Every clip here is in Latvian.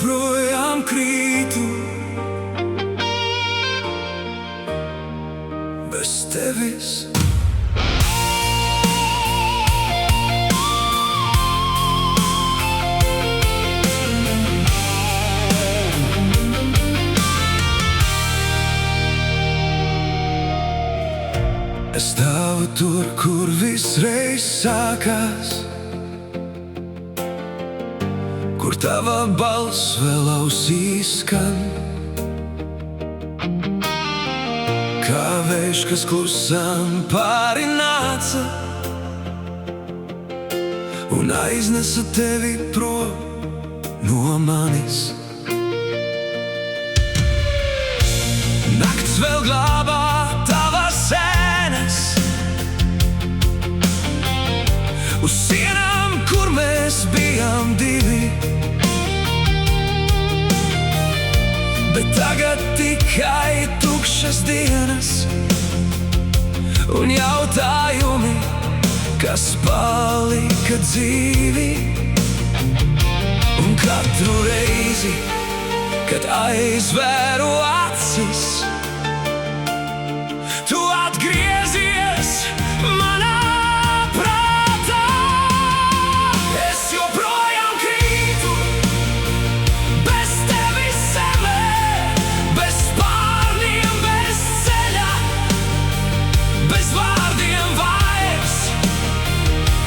joprojām krītu bez tevis. Es stāvu tur, kur viss reiz sākās, kur tava balss vēl ausīs skan, kā vējš, kas klusām pārināca un aiznesa tevi prom no manis. Nakts vēl glābā tavas sēnas uz sienām, kur mēs bijām divi, bet tagad tikai tukšas dienas un jautājumi, kas palika dzīvi. Un katru reizi, kad aizvēru acis, tu atgriezies manā prātā. Es joprojām krītu bez tevis zemē, bez spārniem, bez ceļa, bez vārdiem vairs.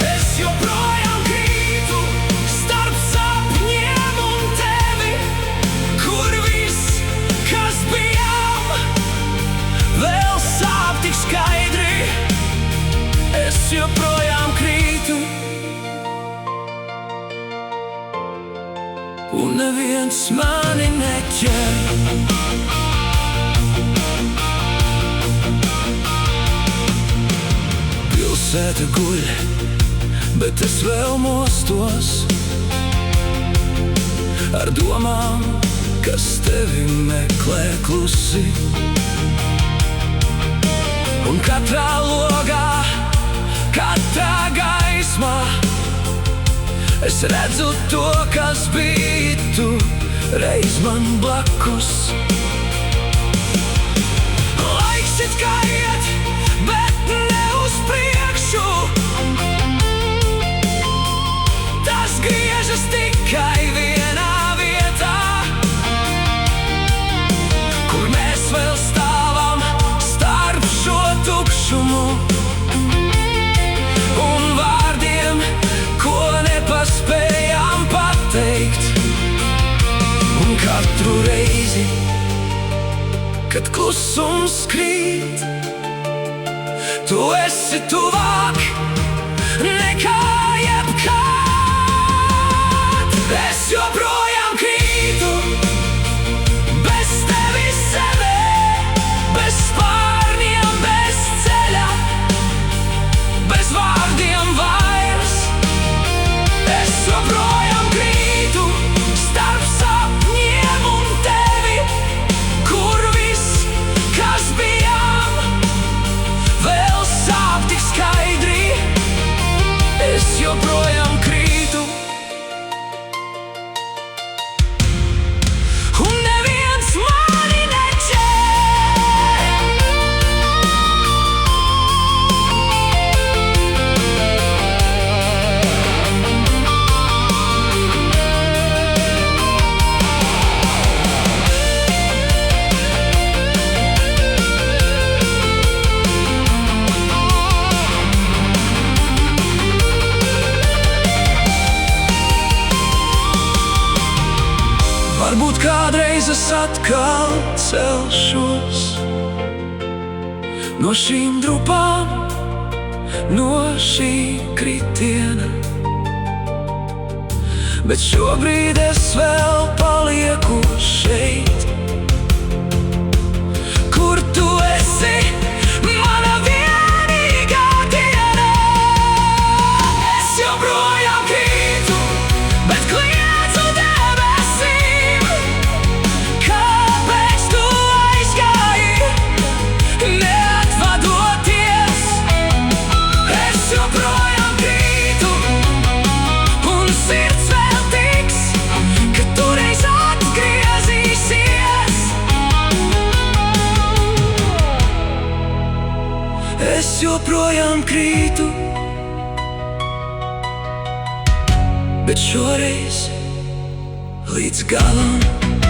Es joprojām krītu starp sapņiem un tevi, kur viss, kas bijām, vēl sāp tik skaidri. Es joprojām krītu un neviens mani neķer. Pilsēta guļ, bet es vēl mostos ar domām, kas tevi meklē klusi. Un katrā logā, katrā gaismā es redzu to, kas bija tu reiz man blakus. Laiks it kā iet, bet ne uz priekšu. Tas griežas tikai vienā vietā, kur mēs vēl stāvam starp šo tukšumu un vārdiem, ko nepaspējām pateikt. Un katru reizi, kad klusums krīt, tu esi tuvāk nekā jebkad. Es joprojām krītu bez tevis zemē, bez spārniem, bez ceļa, bez vārdiem vairs. Es joprojām krītu starp sapņiem un tevi, kur viss, kas bijām, vēl sāp tik skaidri. Es joprojām krītu un neviens mani varbūt kādreiz es atkal celšos no šīm drupām, no šī kritiena, bet šobrīd es vēl palieku šeit, kur tu esi mana vienīgā diena. Es joprojām krītu, bet kliedzu debesīm. Kāpēc tu aizgāji, neatvadoties? Es joprojām krītu un sirds vēl tiks, ka tu reiz atgādāji. kojām krītu, bet šoreiz līdz galam.